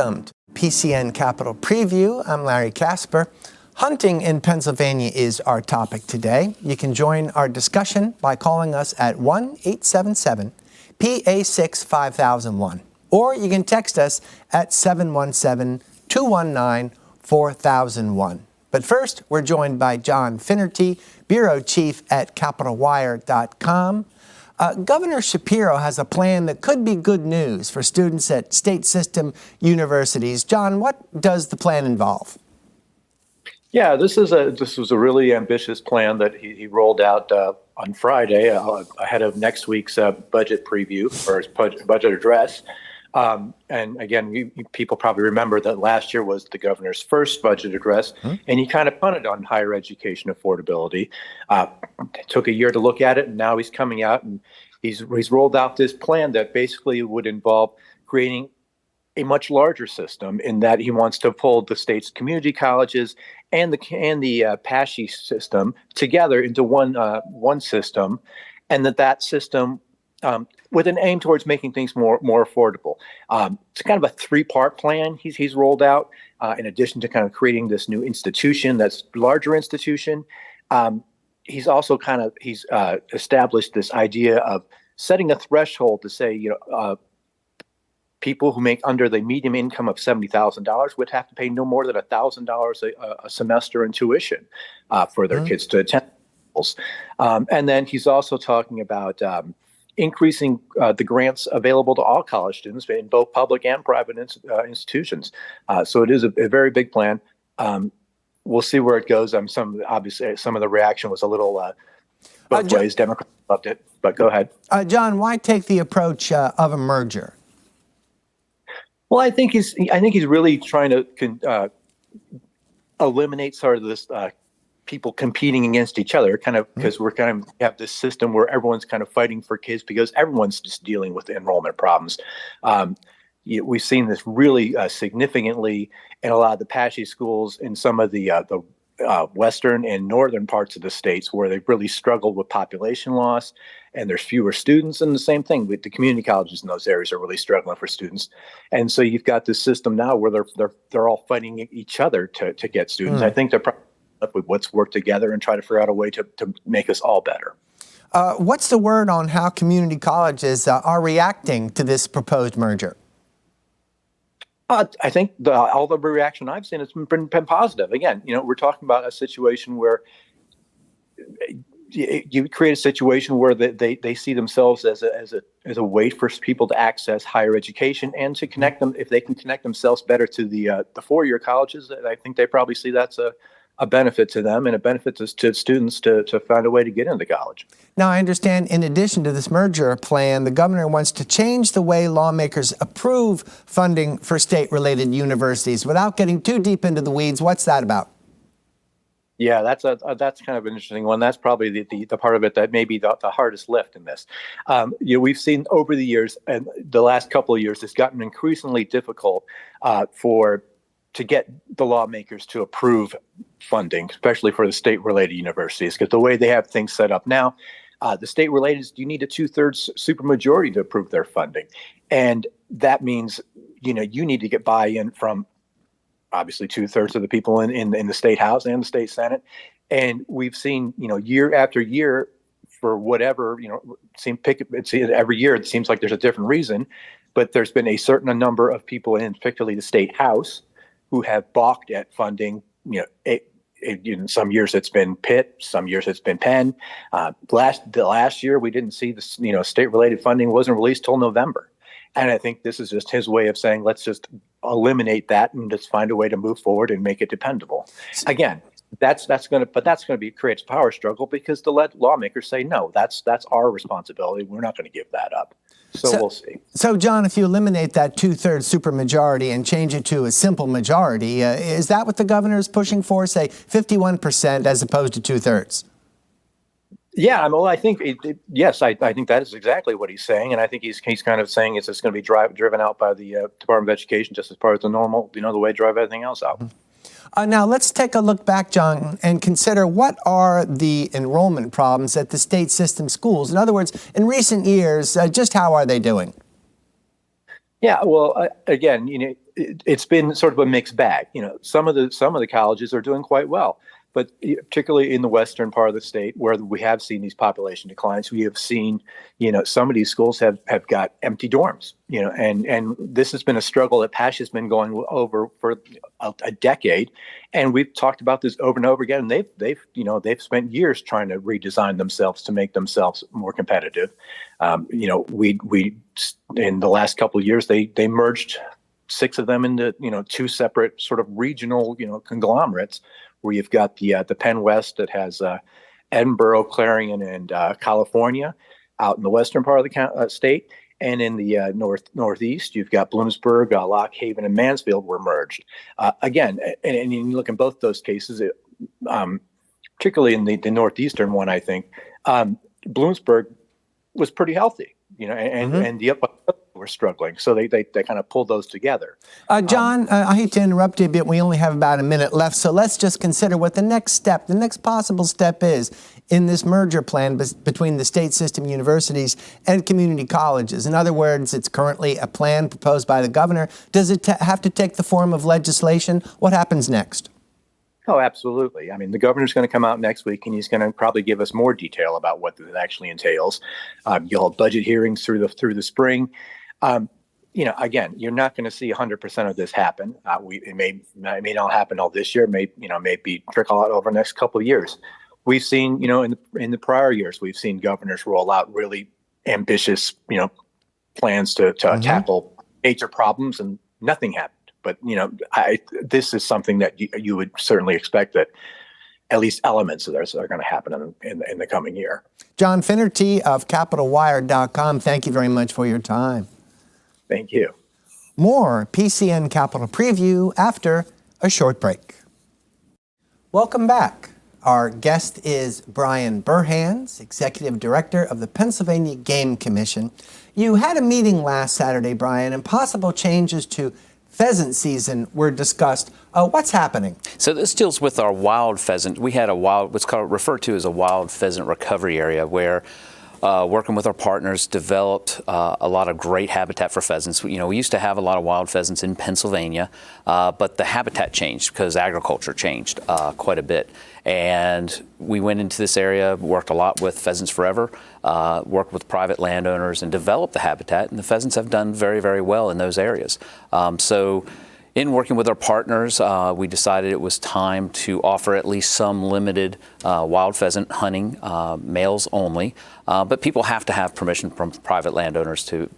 Welcome to PCN Capitol Preview. I'm Larry Casper. Hunting in Pennsylvania is our topic today. You can join our discussion by calling us at 1-877-PA6-5001. Or you can text us at 717-219-4001. But first, we're joined by John Finnerty, Bureau Chief at CapitolWire.com. Governor Shapiro has a plan that could be good news for students at state system universities. John, what does the plan involve? Yeah, this was a really ambitious plan that he rolled out on Friday ahead of next week's budget preview or his budget address. And again, people probably remember that last year was the governor's first budget address, and he kind of punted on higher education affordability. Took a year to look at it, and now he's coming out and he's rolled out this plan that basically would involve creating a much larger system, in that he wants to pull the state's community colleges and the PASHE system together into one system, and that system with an aim towards making things more affordable. It's kind of a three-part plan he's rolled out. In addition to kind of creating this new institution, that's larger institution, he's also established this idea of setting a threshold to say, people who make under the median income of $70,000 would have to pay no more than $1,000 a semester in tuition for their kids to attend schools. And then he's also talking about increasing the grants available to all college students in both public and private institutions. So it is a very big plan. We'll see where it goes. Obviously, some of the reaction was a little both ways. Democrats loved it, but go ahead. John, why take the approach of a merger? Well, I think he's really trying to eliminate sort of this people competing against each other, kind of, because we're kind of have this system where everyone's kind of fighting for kids because everyone's just dealing with enrollment problems. We've seen this really significantly in a lot of the PASHE schools in some of the western and northern parts of the states, where they've really struggled with population loss, and there's fewer students. And the same thing with the community colleges in those areas are really struggling for students. And so you've got this system now where they're all fighting each other to get students. I think they're probably up with let's work together and try to figure out a way to make us all better. What's the word on how community colleges are reacting to this proposed merger? I think all the reaction I've seen has been positive. Again, we're talking about a situation where you create a situation where they see themselves as a way for people to access higher education and to connect them. If they can connect themselves better to the four-year colleges, I think they probably see that's a benefit to them and a benefit to students to find a way to get into college. Now, I understand in addition to this merger plan, the governor wants to change the way lawmakers approve funding for state-related universities. Without getting too deep into the weeds, what's that about? Yeah, that's kind of an interesting one. That's probably the part of it that may be the hardest lift in this. We've seen over the years, and the last couple of years, it's gotten increasingly difficult to get the lawmakers to approve funding, especially for the state-related universities, because the way they have things set up now, the state-related, you need a 2/3 supermajority to approve their funding. And that means, you need to get buy-in from obviously 2/3 of the people in the state house and the state senate. And we've seen, year after year, for whatever, every year it seems like there's a different reason, but there's been a certain number of people in particularly the state house who have balked at funding. Some years it's been Pitt, some years it's been Penn. Last year we didn't see this. State-related funding wasn't released till November, and I think this is just his way of saying let's just eliminate that and just find a way to move forward and make it dependable. Again, that's going to create a power struggle, because the lawmakers say no, that's our responsibility. We're not going to give that up. So we'll see. So, John, if you eliminate that 2/3 supermajority and change it to a simple majority, is that what the governor is pushing for, say 51% as opposed to 2/3? Yeah, I think yes, I think that is exactly what he's saying, and I think he's kind of saying it's just going to be driven out by the Department of Education, just as part of the normal, the way they drive everything else out. Now, let's take a look back, John, and consider what are the enrollment problems at the state system schools. In other words, in recent years, just how are they doing? Yeah, well, again, it's been sort of a mixed bag. Some of the colleges are doing quite well, but particularly in the western part of the state, where we have seen these population declines, we have seen, some of these schools have got empty dorms. And this has been a struggle that PASH has been going over for a decade, and we've talked about this over and over again. And they've spent years trying to redesign themselves to make themselves more competitive. We in the last couple of years, they merged 6 of them into 2 separate sort of regional conglomerates, where you've got the Penn West that has Edinburgh, Clarion, and California out in the western part of the state, and in the northeast you've got Bloomsburg, Lock Haven, and Mansfield were merged. Again, and you look in both those cases, particularly in the northeastern one, I think Bloomsburg was pretty healthy, and the upper were struggling. So they kind of pulled those together. John, I hate to interrupt you a bit. We only have about a minute left. So let's just consider what the next possible step is in this merger plan between the state system universities and community colleges. In other words, it's currently a plan proposed by the governor. Does it have to take the form of legislation? What happens next? Oh, absolutely. I mean, the governor's going to come out next week, and he's going to probably give us more detail about what it actually entails. You'll have budget hearings through the spring. Again, you're not going to see 100% of this happen. It may not happen all this year. Maybe trickle out over the next couple of years. We've seen, in the prior years, we've seen governors roll out really ambitious, plans to tackle major problems, and nothing happened. But this is something that you would certainly expect that at least elements of this are going to happen in the coming year. John Finnerty of CapitolWire.com, thank you very much for your time. Thank you. More PCN Capitol Preview after a short break. Welcome back. Our guest is Bryan Burhans, Executive Director of the Pennsylvania Game Commission. You had a meeting last Saturday, Bryan, and possible changes to pheasant season were discussed. What's happening? So this deals with our wild pheasant. We had what's referred to as a wild pheasant recovery area, where working with our partners, developed a lot of great habitat for pheasants. We used to have a lot of wild pheasants in Pennsylvania, but the habitat changed because agriculture changed quite a bit. And we went into this area, worked a lot with Pheasants Forever, worked with private landowners, and developed the habitat. And the pheasants have done very, very well in those areas. So in working with our partners, we decided it was time to offer at least some limited wild pheasant hunting, males only. But people have to have permission from private landowners to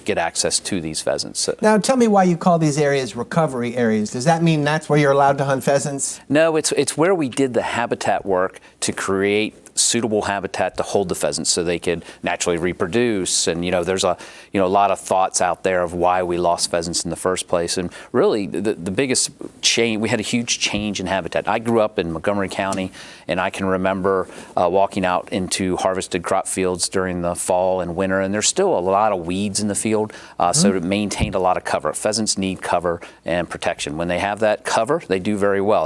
get access to these pheasants. Now, tell me why you call these areas recovery areas. Does that mean that's where you're allowed to hunt pheasants? No, it's where we did the habitat work to create suitable habitat to hold the pheasants so they could naturally reproduce. And there's a lot of thoughts out there of why we lost pheasants in the first place. And really, the biggest change, we had a huge change in habitat. I grew up in Montgomery County, and I can remember walking out into harvested crop fields during the fall and winter, and there's still a lot of weeds in the field, so it maintained a lot of cover. Pheasants need cover and protection. When they have that cover, they do very well.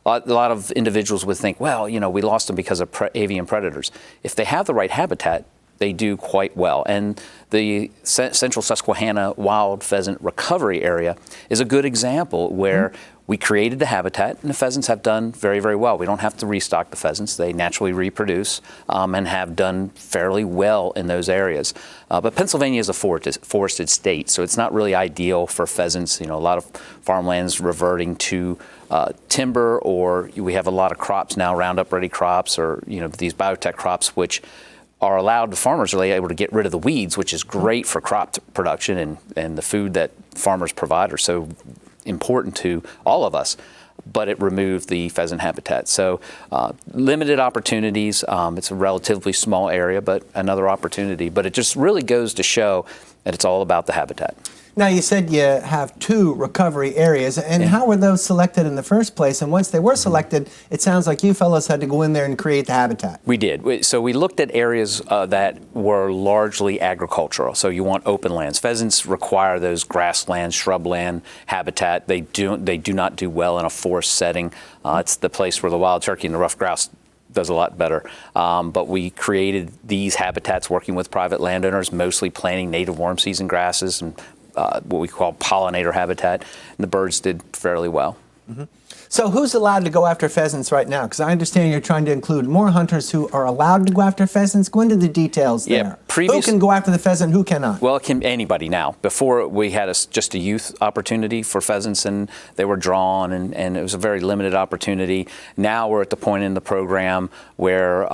A lot of individuals would think, well, we lost them because of avian predators. If they have the right habitat, they do quite well. And the Central Susquehanna Wild Pheasant Recovery Area is a good example where we created the habitat, and the pheasants have done very, very well. We don't have to restock the pheasants. They naturally reproduce and have done fairly well in those areas. But Pennsylvania is a forested state, so it's not really ideal for pheasants. A lot of farmlands reverting to timber, or we have a lot of crops now, Roundup Ready crops, or these biotech crops, which are allowed, the farmers are able to get rid of the weeds, which is great for crop production, and the food that farmers provide are so important to all of us, but it removed the pheasant habitat. So limited opportunities. It's a relatively small area, but another opportunity. But it just really goes to show that it's all about the habitat. Now, you said you have 2 recovery areas, and how were those selected in the first place? And once they were selected, it sounds like you fellows had to go in there and create the habitat. We did. So we looked at areas that were largely agricultural. So you want open lands. Pheasants require those grassland, shrubland habitat. They do not do well in a forest setting. It's the place where the wild turkey and the ruffed grouse does a lot better. But we created these habitats working with private landowners, mostly planting native warm season grasses and what we call pollinator habitat, and the birds did fairly well. So who's allowed to go after pheasants right now? Because I understand you're trying to include more hunters who are allowed to go after pheasants. Go into the details there. Who can go after the pheasant, who cannot? Well, it can anybody now. Before, we had just a youth opportunity for pheasants, and they were drawn, and it was a very limited opportunity. Now we're at the point in the program where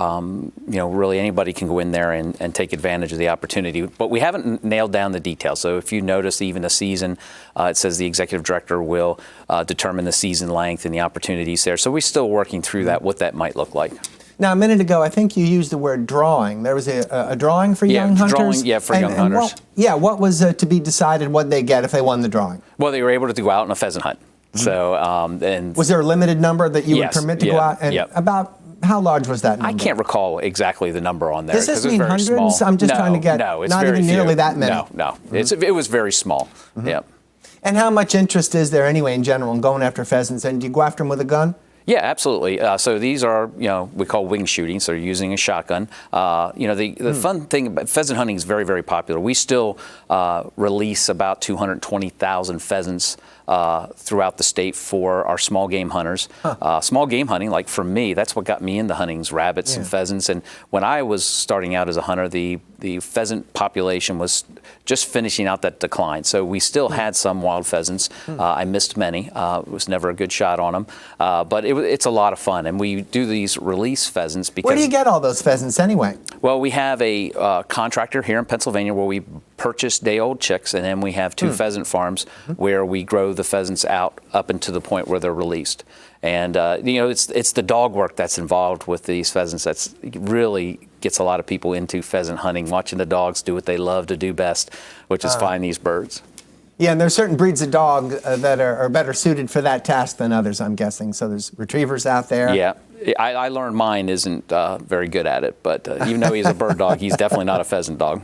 really anybody can go in there and take advantage of the opportunity. But we haven't nailed down the details. So if you notice, even the season, it says the executive director will determine the season length and the opportunities there. So we're still working through that, what that might look like. Now, a minute ago, I think you used the word drawing. There was a drawing for young hunters? For young hunters. What was to be decided what they get if they won the drawing? Well, they were able to go out on a pheasant hunt. So, and was there a limited number that you would permit to go out? And about how large was that number? I can't recall exactly the number on there. Does this mean hundreds? Small. I'm just trying to get it's not very even nearly few. that many. No. It was very small. Yeah. And how much interest is there anyway in general in going after pheasants? And do you go after them with a gun? Yeah, absolutely. So these are, we call wing shooting, so you're using a shotgun. The fun thing about pheasant hunting is very, very popular. We still release about 220,000 pheasants throughout the state for our small game hunters. Small game hunting, like for me, that's what got me into hunting, is rabbits and pheasants. And when I was starting out as a hunter, the pheasant population was just finishing out that decline. So we still had some wild pheasants. I missed many. It was never a good shot on them. But it's a lot of fun. And we do these release pheasants because... Where do you get all those pheasants anyway? Well, we have a contractor here in Pennsylvania where we purchase day-old chicks, and then we have two pheasant farms where we grow the pheasants out up into the point where they're released. And it's the dog work that's involved with these pheasants that's really gets a lot of people into pheasant hunting, watching the dogs do what they love to do best, which is find these birds. Yeah, and there's certain breeds of dog that are better suited for that task than others, I'm guessing. So there's retrievers out there. Yeah. I learned mine isn't very good at it, but even though he's a bird dog, he's definitely not a pheasant dog.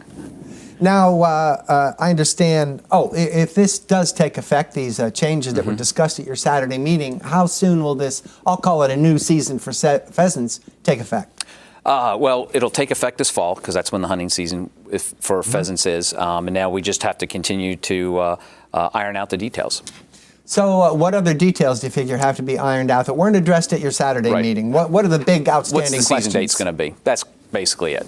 Now, I understand, if this does take effect, these changes that were discussed at your Saturday meeting, how soon will this, I'll call it a new season for pheasants, take effect? Well, it'll take effect this fall because that's when the hunting season for pheasants is. And now we just have to continue to iron out the details. So what other details do you figure have to be ironed out that weren't addressed at your Saturday meeting? What are the big outstanding questions? What's the season date's going to be? That's basically it.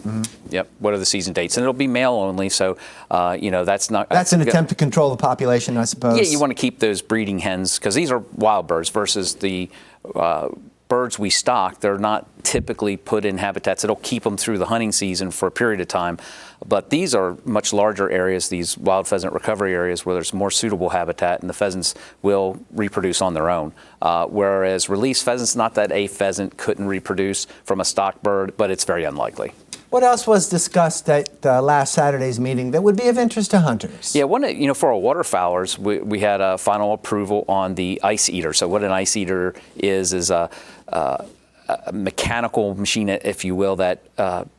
Yep. What are the season dates? And it'll be male only, so that's not. That's an attempt to control the population, I suppose. Yeah, you want to keep those breeding hens because these are wild birds versus the birds we stock. They're not typically put in habitats that'll keep them through the hunting season for a period of time. But these are much larger areas, these wild pheasant recovery areas where there's more suitable habitat and the pheasants will reproduce on their own. Whereas released pheasants, not that a pheasant couldn't reproduce from a stock bird, but it's very unlikely. What else was discussed at last Saturday's meeting that would be of interest to hunters? Yeah, for our waterfowlers, we had a final approval on the ice eater. So what an ice eater is a mechanical machine, if you will, that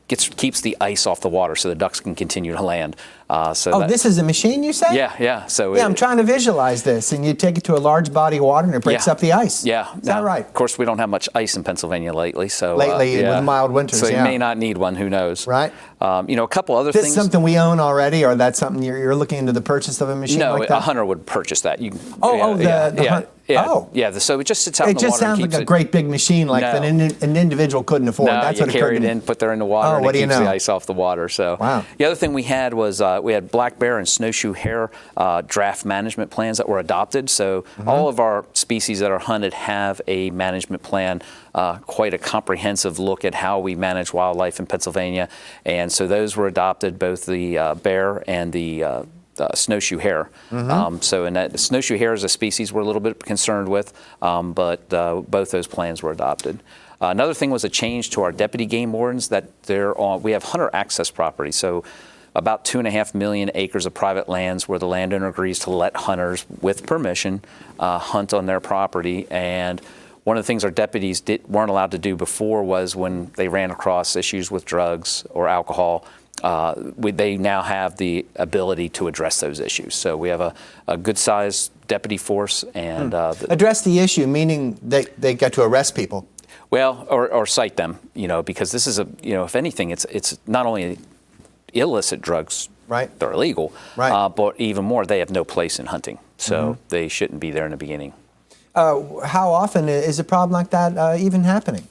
keeps the ice off the water so the ducks can continue to land. This is a machine, you say? Yeah. I'm trying to visualize this. And you take it to a large body of water and it breaks up the ice. Yeah. Is that right? Of course, we don't have much ice in Pennsylvania lately. With mild winters, so you may not need one, who knows? Right. A couple other things. Is this something we own already, or that's something you're looking into the purchase of a machine like that? No, a hunter would purchase that. So it just sits out in the water. It just sounds like a great big machine that an individual couldn't afford. That's what carry it in, put there in the water, and it keeps the ice off the water. So the other thing we had was we had black bear and snowshoe hare draft management plans that were adopted. So all of our species that are hunted have a management plan, quite a comprehensive look at how we manage wildlife in Pennsylvania. And so those were adopted, both the bear and the snowshoe hare. The snowshoe hare is a species we're a little bit concerned with, but both those plans were adopted. Another thing was a change to our deputy game wardens that we have hunter access property. So about 2.5 million acres of private lands where the landowner agrees to let hunters, with permission, hunt on their property. And one of the things our deputies weren't allowed to do before was when they ran across issues with drugs or alcohol, they now have the ability to address those issues. So we have a good-sized deputy force. And address the issue, meaning they get to arrest people. Well, or cite them, because this is if anything, it's not only illicit drugs Right. they're illegal. Right. But even more, they have no place in hunting. So they shouldn't be there in the beginning. How often is a problem like that even happening?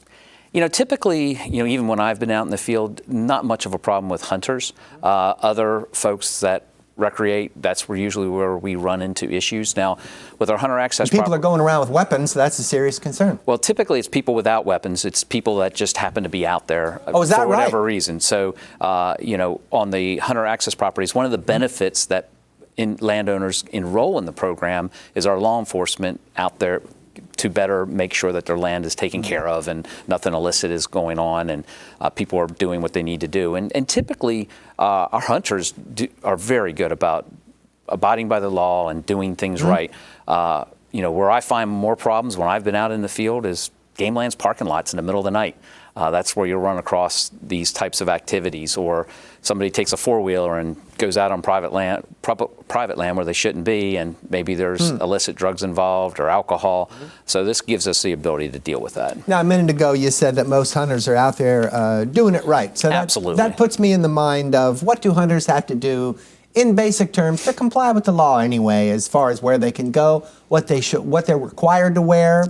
Typically, even when I've been out in the field, not much of a problem with hunters. Other folks that recreate, that's usually where we run into issues. Now, with our hunter access, people are going around with weapons, so that's a serious concern. Well, typically it's people without weapons. It's people that just happen to be out there is that for whatever right? reason. So, on the hunter access properties, one of the benefits that landowners enroll in the program is our law enforcement out there to better make sure that their land is taken care of and nothing illicit is going on and people are doing what they need to do. And typically, our hunters are very good about abiding by the law and doing things right. Where I find more problems when I've been out in the field is game lands parking lots in the middle of the night. That's where you'll run across these types of activities, or somebody takes a four-wheeler and goes out on private land where they shouldn't be, and maybe there's illicit drugs involved or alcohol. So this gives us the ability to deal with that. Now, a minute ago, you said that most hunters are out there doing it right. So Absolutely. That puts me in the mind of what do hunters have to do in basic terms to comply with the law anyway, as far as where they can go, what they're required to wear.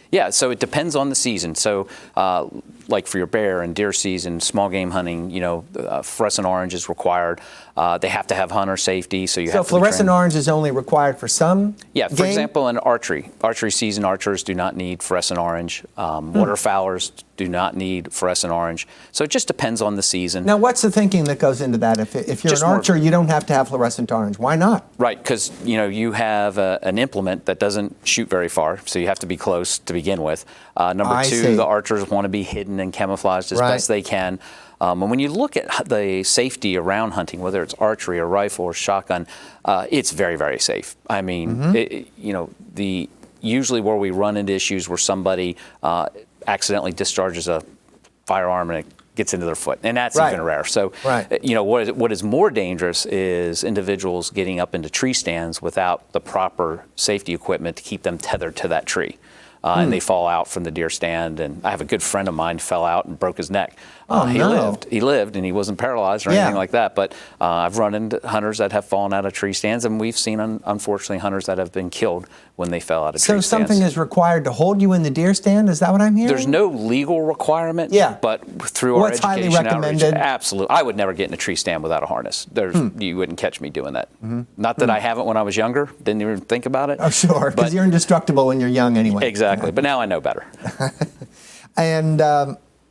Yeah, so it depends on the season. So, like for your bear and deer season, small game hunting, fluorescent orange is required. They have to have hunter safety, so you have to fluorescent orange is only required for some Yeah, for game? example, in archery season, archers do not need fluorescent orange. Waterfowlers do not need fluorescent orange. So it just depends on the season. Now, what's the thinking that goes into that? If you're Just an archer, you don't have to have fluorescent orange. Why not? Right, because you have an implement that doesn't shoot very far, so you have to be close to begin with. Number two, the archers want to be hidden and camouflaged as best they can. And when you look at the safety around hunting, whether it's archery or rifle or shotgun, it's very, very safe. I mean, usually where we run into issues where somebody accidentally discharges a firearm and it gets into their foot, and that's even rare. So, what is more dangerous is individuals getting up into tree stands without the proper safety equipment to keep them tethered to that tree. And they fall out from the deer stand. And I have a good friend of mine fell out and broke his neck. He lived, and he wasn't paralyzed or anything like that. But I've run into hunters that have fallen out of tree stands, and we've seen, unfortunately, hunters that have been killed when they fell out of tree stands. So something is required to hold you in the deer stand? Is that what I'm hearing? There's no legal requirement. But through our education highly recommended? Outreach, absolutely. I would never get in a tree stand without a harness. You wouldn't catch me doing that. Not that I haven't when I was younger. Didn't even think about it. Oh, sure, because you're indestructible when you're young anyway. Exactly. But now I know better. And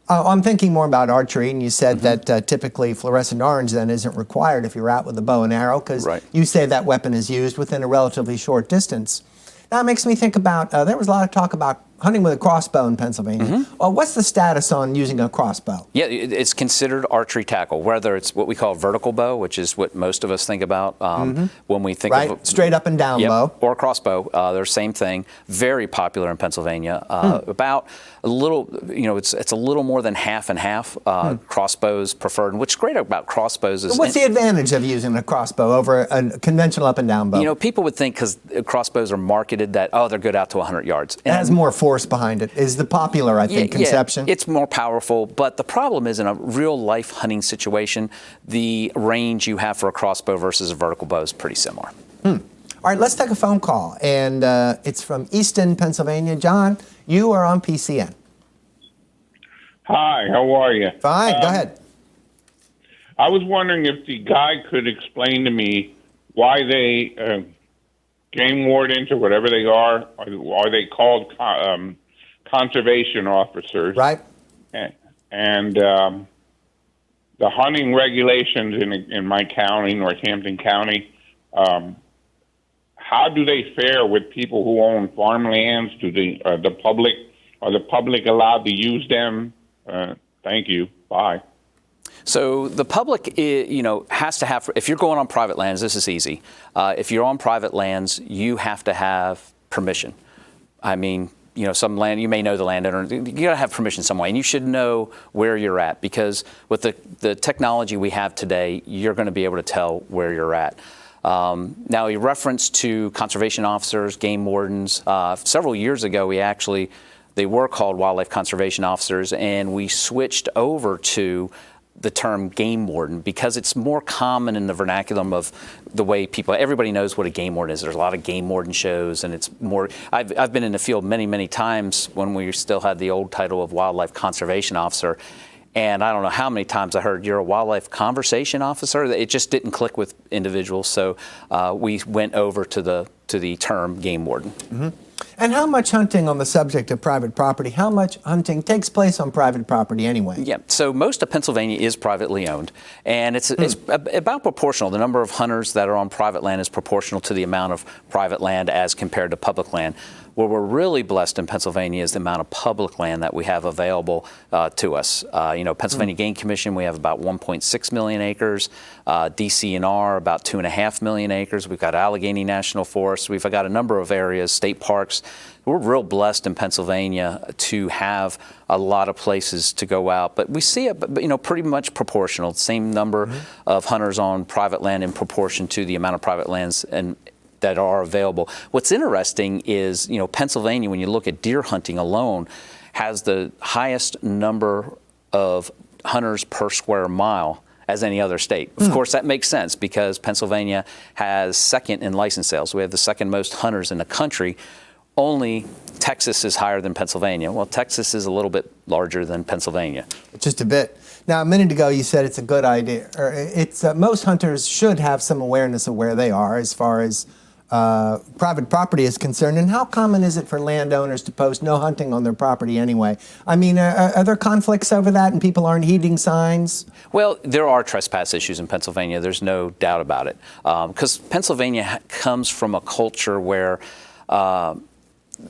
I'm thinking more about archery, and you said that typically fluorescent orange then isn't required if you're out with a bow and arrow, because you say that weapon is used within a relatively short distance. Now it makes me think about, there was a lot of talk about hunting with a crossbow in Pennsylvania. What's the status on using a crossbow? Yeah, it's considered archery tackle, whether it's what we call vertical bow, which is what most of us think about when we think of straight up and down bow, or crossbow. They're the same thing. Very popular in Pennsylvania. About a little, it's a little more than half and half. Crossbows preferred. And what's great about crossbows is what's the advantage of using a crossbow over a conventional up and down bow? People would think because crossbows are marketed that they're good out to 100 yards. It has more force behind it, is the popular, I think, conception. Yeah, it's more powerful, but the problem is in a real life hunting situation, the range you have for a crossbow versus a vertical bow is pretty similar. All right, let's take a phone call, and it's from Easton, Pennsylvania. John, you are on PCN. Hi, how are you? Fine, go ahead. I was wondering if the guy could explain to me why they game wardens or whatever they are they called conservation officers? Right. And the hunting regulations in my county, Northampton County, how do they fare with people who own farmlands? Do the public allowed to use them? Thank you. Bye. So the public, has to have, if you're going on private lands, this is easy. If you're on private lands, you have to have permission. I mean, some land, you may know the landowner, you got to have permission some way, and you should know where you're at, because with the technology we have today, you're going to be able to tell where you're at. Now, in reference to conservation officers, game wardens, several years ago, they were called wildlife conservation officers, and we switched over to the term game warden because it's more common in the vernaculum of the way everybody knows what a game warden is. There's a lot of game warden shows, and it's more, I've been in the field many times when we still had the old title of wildlife conservation officer. And I don't know how many times I heard, you're a wildlife conversation officer. It just didn't click with individuals. So we went over to the term game warden. Mm-hmm. And how much hunting on the subject of private property, how much hunting takes place on private property anyway? Yeah, so most of Pennsylvania is privately owned, and it's about proportional. The number of hunters that are on private land is proportional to the amount of private land as compared to public land. Where we're really blessed in Pennsylvania is the amount of public land that we have available to us. Pennsylvania Game Commission, we have about 1.6 million acres. DCNR, about 2.5 million acres. We've got Allegheny National Forest. We've got a number of areas, state parks. We're real blessed in Pennsylvania to have a lot of places to go out, but we see it, pretty much proportional. Same number of hunters on private land in proportion to the amount of private lands and that are available. What's interesting is, Pennsylvania, when you look at deer hunting alone, has the highest number of hunters per square mile as any other state. Of course, that makes sense because Pennsylvania has second in license sales. We have the second most hunters in the country. Only Texas is higher than Pennsylvania. Well, Texas is a little bit larger than Pennsylvania. Just a bit. Now, a minute ago, you said it's a good idea. Or it's most hunters should have some awareness of where they are as far as private property is concerned. And how common is it for landowners to post no hunting on their property anyway? I mean, are there conflicts over that and people aren't heeding signs? Well, there are trespass issues in Pennsylvania. There's no doubt about it. Because Pennsylvania comes from a culture where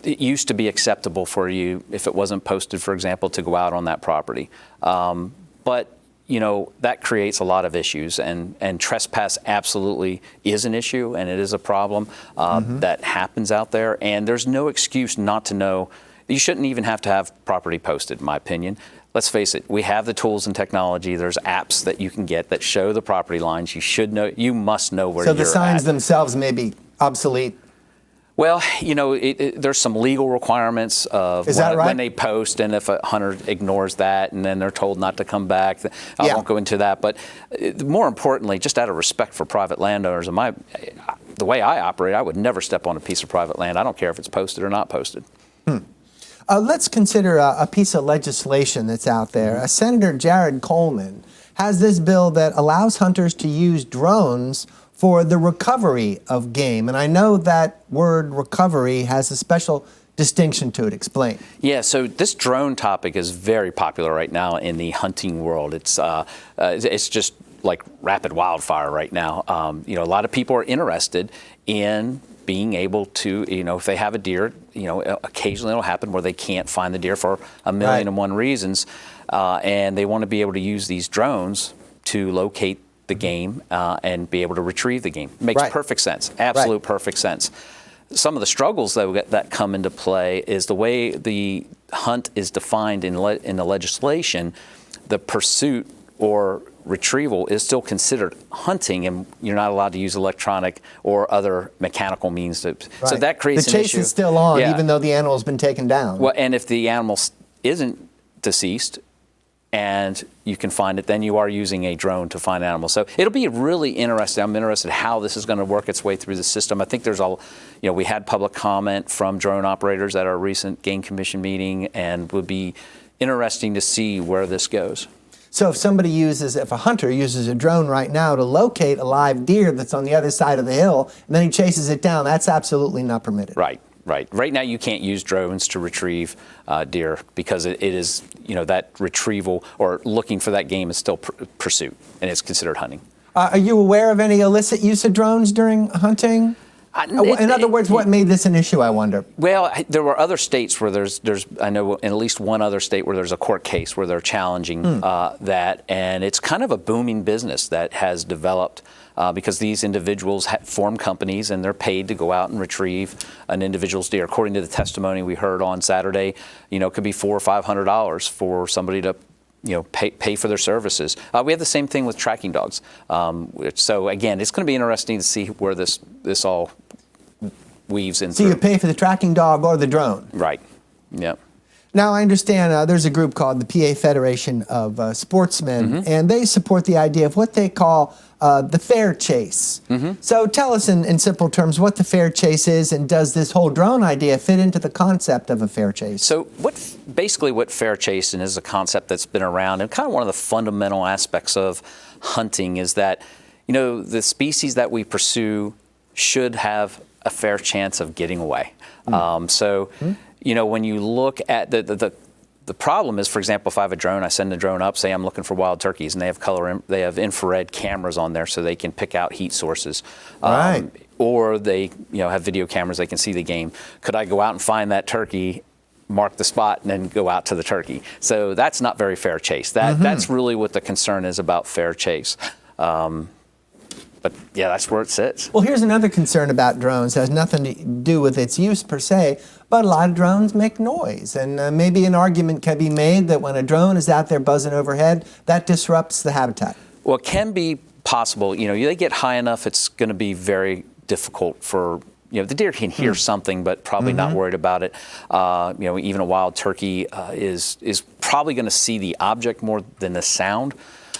it used to be acceptable for you, if it wasn't posted, for example, to go out on that property. But that creates a lot of issues, and trespass absolutely is an issue, and it is a problem that happens out there. And there's no excuse not to know. You shouldn't even have to have property posted, in my opinion. Let's face it, we have the tools and technology. There's apps that you can get that show the property lines. You should know. You must know where you're at. So the signs themselves may be obsolete. Well, there's some legal requirements of when they post, and if a hunter ignores that, and then they're told not to come back. I won't go into that, but more importantly, just out of respect for private landowners, the way I operate, I would never step on a piece of private land. I don't care if it's posted or not posted. Let's consider a piece of legislation that's out there. Senator Jared Coleman has this bill that allows hunters to use drones for the recovery of game. And I know that word recovery has a special distinction to it. Explain. Yeah, so this drone topic is very popular right now in the hunting world. It's just like rapid wildfire right now. A lot of people are interested in being able to, if they have a deer, occasionally it'll happen where they can't find the deer for a million and one reasons, and they want to be able to use these drones to locate the game and be able to retrieve the game. Makes perfect sense, absolute perfect sense. Some of the struggles that come into play is the way the hunt is defined in the legislation. The pursuit or retrieval is still considered hunting, and you're not allowed to use electronic or other mechanical means. So that creates an issue. The chase is still on, even though the animal's been taken down. Well, and if the animal isn't deceased, and you can find it, then you are using a drone to find animals. So it'll be really interesting. I'm interested how this is going to work its way through the system. I think there's we had public comment from drone operators at our recent Game Commission meeting, and would be interesting to see where this goes. So if a hunter uses a drone right now to locate a live deer that's on the other side of the hill, and then he chases it down, that's absolutely not permitted. Right. Right now, you can't use drones to retrieve deer because it is, that retrieval or looking for that game is still pursuit, and it's considered hunting. Are you aware of any illicit use of drones during hunting? In other words, what made this an issue, I wonder? Well, there were other states where I know in at least one other state where there's a court case where they're challenging that, and it's kind of a booming business that has developed because these individuals form companies and they're paid to go out and retrieve an individual's deer. According to the testimony we heard on Saturday, it could be $400 or $500 for somebody to pay for their services. We have the same thing with tracking dogs. So again, it's going to be interesting to see where this all weaves in. So you pay for the tracking dog or the drone? Right. Yep. Now, I understand there's a group called the PA Federation of Sportsmen, and they support the idea of what they call the fair chase. So tell us in simple terms what the fair chase is, and does this whole drone idea fit into the concept of a fair chase? So basically what fair chasing is a concept that's been around, and kind of one of the fundamental aspects of hunting is that, the species that we pursue should have a fair chance of getting away. When you look at the problem is, for example, if I have a drone, I send a drone up, say I'm looking for wild turkeys, and they have infrared cameras on there so they can pick out heat sources. Right. Or they have video cameras, they can see the game. Could I go out and find that turkey, mark the spot, and then go out to the turkey? So that's not very fair chase. That's really what the concern is about fair chase. But yeah, that's where it sits. Well, here's another concern about drones. It has nothing to do with its use per se, but a lot of drones make noise. And maybe an argument can be made that when a drone is out there buzzing overhead, that disrupts the habitat. Well, it can be possible. They get high enough, it's going to be very difficult for, the deer can hear something, but probably not worried about it. Even a wild turkey is probably going to see the object more than the sound.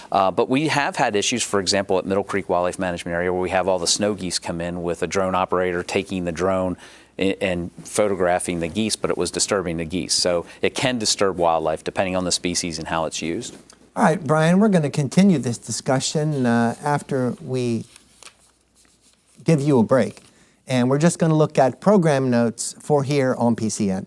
But we have had issues, for example, at Middle Creek Wildlife Management Area, where we have all the snow geese come in with a drone operator taking the drone and photographing the geese, but it was disturbing the geese. So it can disturb wildlife depending on the species and how it's used. All right, Bryan, we're going to continue this discussion after we give you a break. And we're just going to look at program notes for here on PCN.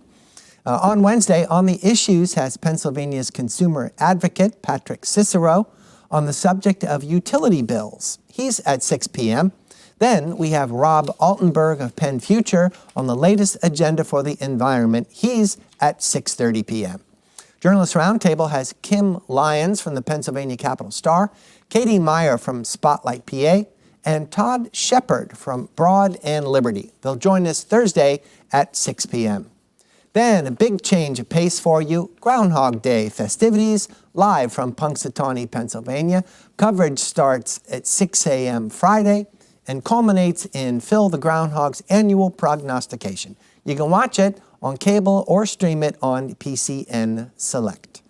On Wednesday, On the Issues has Pennsylvania's consumer advocate, Patrick Cicero, on the subject of utility bills. He's at 6 p.m. Then we have Rob Altenberg of Penn Future on the latest agenda for the environment. He's at 6:30 p.m. Journalist Roundtable has Kim Lyons from the Pennsylvania Capitol Star, Katie Meyer from Spotlight PA, and Todd Shepard from Broad and Liberty. They'll join us Thursday at 6 p.m. Then a big change of pace for you, Groundhog Day festivities live from Punxsutawney, Pennsylvania. Coverage starts at 6 a.m. Friday and culminates in Phil the Groundhog's annual prognostication. You can watch it on cable or stream it on PCN Select.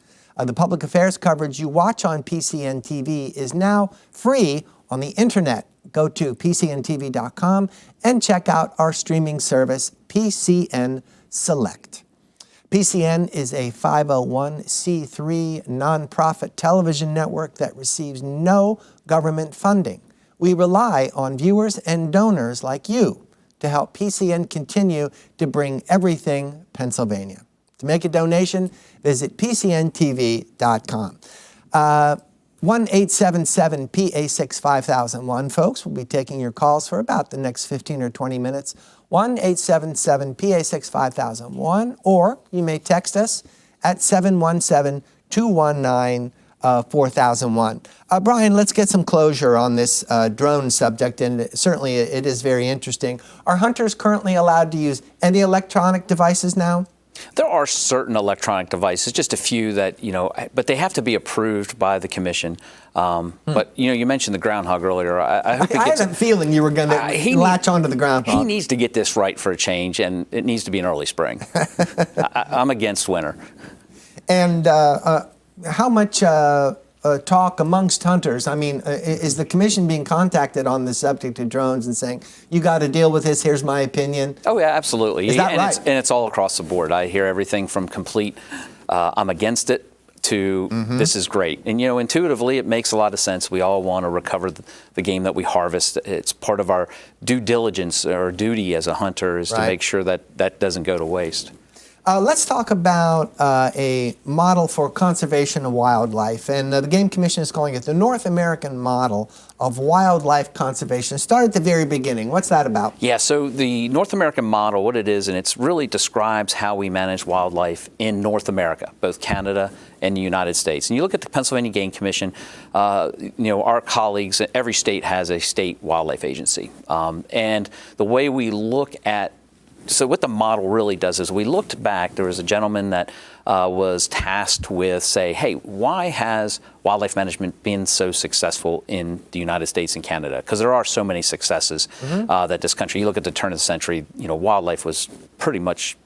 The public affairs coverage you watch on PCN TV is now free on the internet. Go to PCNTV.com and check out our streaming service, PCN Select. PCN is a 501c3 nonprofit television network that receives no government funding. We rely on viewers and donors like you to help PCN continue to bring everything Pennsylvania. To make a donation, visit PCNTV.com. 1-877-PA6-5001, folks. We'll be taking your calls for about the next 15 or 20 minutes. 1-877-PA6-5001, or you may text us at 717-219-4001. Bryan, let's get some closure on this drone subject, and certainly it is very interesting. Are hunters currently allowed to use any electronic devices now? There are certain electronic devices, just a few that, but they have to be approved by the commission. But, you mentioned the groundhog earlier. I hope I had a feeling you were going to latch onto the groundhog. He needs to get this right for a change, and it needs to be in early spring. I'm against winter. And how much talk amongst hunters? I mean, is the commission being contacted on the subject of drones and saying, you got to deal with this, here's my opinion? Oh, yeah, absolutely. Is that right? And it's all across the board. I hear everything from complete, I'm against it, to this is great. And, intuitively, it makes a lot of sense. We all want to recover the game that we harvest. It's part of our due diligence or duty as a hunter is to make sure that that doesn't go to waste. Let's talk about a model for conservation of wildlife, and the Game Commission is calling it the North American Model of Wildlife Conservation. Start at the very beginning. What's that about? Yeah, so the North American Model, what it is, and it really describes how we manage wildlife in North America, both Canada and the United States. And you look at the Pennsylvania Game Commission, our colleagues, every state has a state wildlife agency. And the way we look at So what the model really does is we looked back. There was a gentleman that was tasked with say, hey, why has wildlife management been so successful in the United States and Canada? Because there are so many successes that this country, you look at the turn of the century, wildlife was pretty much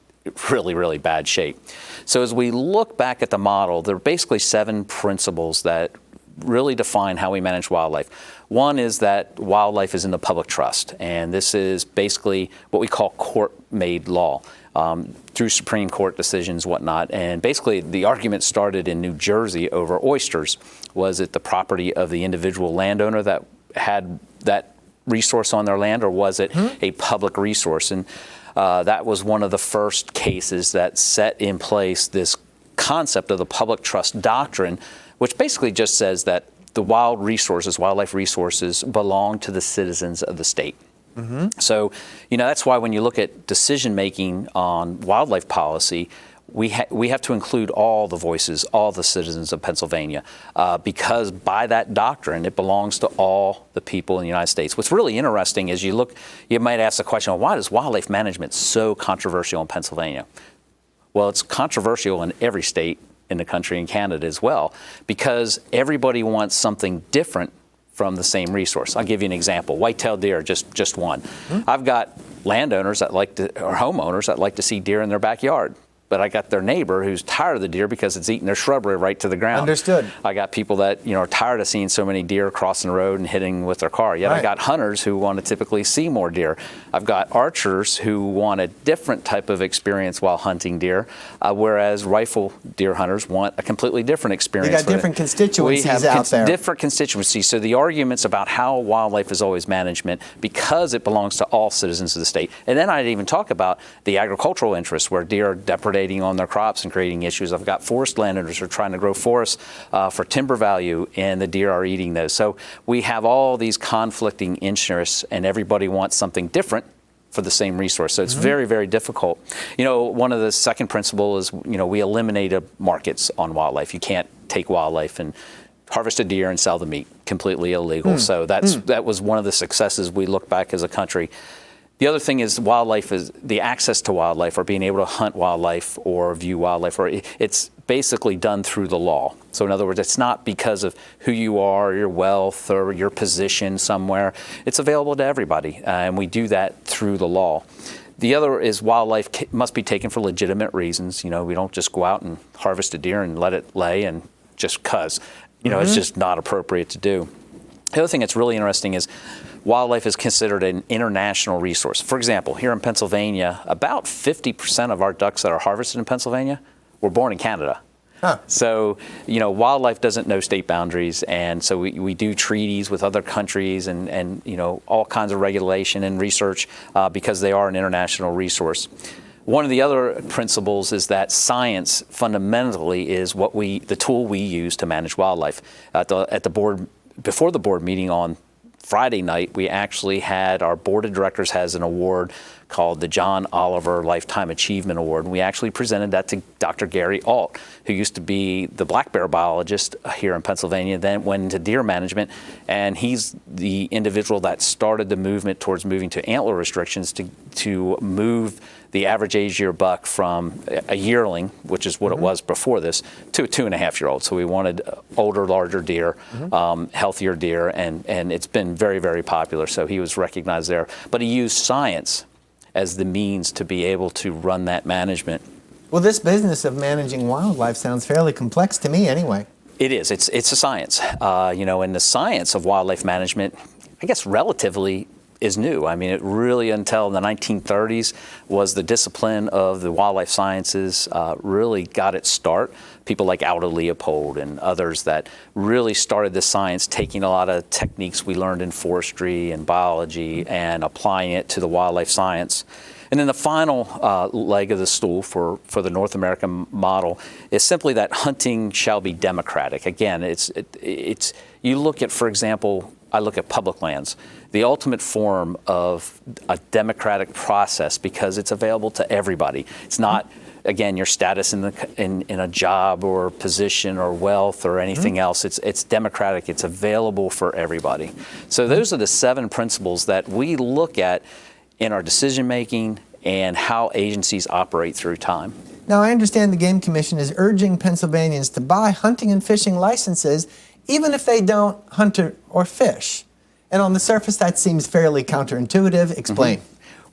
really, really bad shape. So as we look back at the model, there are basically 7 principles that really define how we manage wildlife. One is that wildlife is in the public trust, and this is basically what we call court-made law through Supreme Court decisions, whatnot. And basically, the argument started in New Jersey over oysters. Was it the property of the individual landowner that had that resource on their land, or was it a public resource? And that was one of the first cases that set in place this concept of the public trust doctrine, which basically just says that the wildlife resources belong to the citizens of the state. So, that's why when you look at decision making on wildlife policy, we have to include all the voices, all the citizens of Pennsylvania, because by that doctrine, it belongs to all the people in the United States. What's really interesting is you might ask the question, well, why is wildlife management so controversial in Pennsylvania? Well, it's controversial in every state in the country and Canada as well, because everybody wants something different from the same resource. I'll give you an example. White-tailed deer, just one. I've got landowners that or homeowners that like to see deer in their backyard. But I got their neighbor who's tired of the deer because it's eating their shrubbery right to the ground. Understood. I got people that are tired of seeing so many deer crossing the road and hitting with their car. Yet I got hunters who want to typically see more deer. I've got archers who want a different type of experience while hunting deer, whereas rifle deer hunters want a completely different experience. You got different constituencies out there. Different constituencies. So the arguments about how wildlife is always management, because it belongs to all citizens of the state. And then I'd even talk about the agricultural interests where deer are depredating on their crops and creating issues. I've got forest landowners who are trying to grow forests for timber value, and the deer are eating those. So we have all these conflicting interests, and everybody wants something different for the same resource. So it's very, very difficult. One of the second principle is, we eliminated markets on wildlife. You can't take wildlife and harvest a deer and sell the meat. Completely illegal. So that was one of the successes we look back as a country. The other thing is wildlife is the access to wildlife, or being able to hunt wildlife or view wildlife, or it's basically done through the law. So in other words, it's not because of who you are, your wealth, or your position somewhere. It's available to everybody, and we do that through the law. The other is wildlife must be taken for legitimate reasons. We don't just go out and harvest a deer and let it lay and just cause. It's just not appropriate to do. The other thing that's really interesting is wildlife is considered an international resource. For example, here in Pennsylvania, about 50% of our ducks that are harvested in Pennsylvania were born in Canada. So, wildlife doesn't know state boundaries, and so we do treaties with other countries and all kinds of regulation and research because they are an international resource. One of the other principles is that science fundamentally is the tool we use to manage wildlife. Before the board meeting on Friday night, we actually had our board of directors has an award called the John Oliver Lifetime Achievement Award. And we actually presented that to Dr. Gary Alt, who used to be the black bear biologist here in Pennsylvania, then went into deer management. And he's the individual that started the movement towards moving to antler restrictions to move the average age year buck from a yearling, which is what it was before this, to a 2.5-year-old. So we wanted older, larger deer, healthier deer, and it's been very, very popular. So he was recognized there. But he used science as the means to be able to run that management. Well, this business of managing wildlife sounds fairly complex to me anyway. It is. It's a science. And the science of wildlife management, I guess, relatively is new. I mean, it really, until the 1930s, was the discipline of the wildlife sciences really got its start. People like Aldo Leopold and others that really started the science, taking a lot of techniques we learned in forestry and biology and applying it to the wildlife science. And then the final leg of the stool for the North American model is simply that hunting shall be democratic. Again, it's you look at, for example, I look at public lands, the ultimate form of a democratic process because it's available to everybody. It's not, again, your status in a job or position or wealth or anything else. It's democratic. It's available for everybody. So those are the 7 principles that we look at in our decision making and how agencies operate through time. Now, I understand the Game Commission is urging Pennsylvanians to buy hunting and fishing licenses even if they don't hunt or fish. And on the surface, that seems fairly counterintuitive. Explain.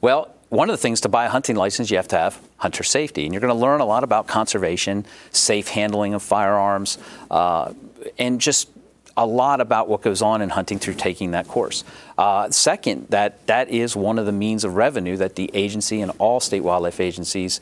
Well, one of the things to buy a hunting license, you have to have hunter safety. And you're going to learn a lot about conservation, safe handling of firearms, and just a lot about what goes on in hunting through taking that course. Second, that is one of the means of revenue that the agency and all state wildlife agencies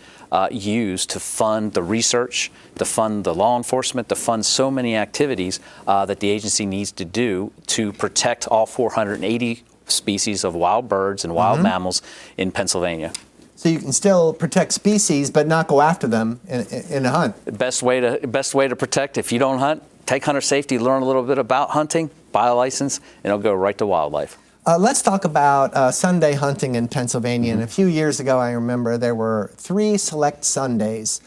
use to fund the research, to fund the law enforcement, to fund so many activities that the agency needs to do to protect all 480 species of wild birds and wild mammals in Pennsylvania. So you can still protect species, but not go after them in a hunt. The best way to protect, if you don't hunt, take hunter safety, learn a little bit about hunting, buy a license, and it'll go right to wildlife. Let's talk about Sunday hunting in Pennsylvania. And a few years ago, I remember there were 3 select Sundays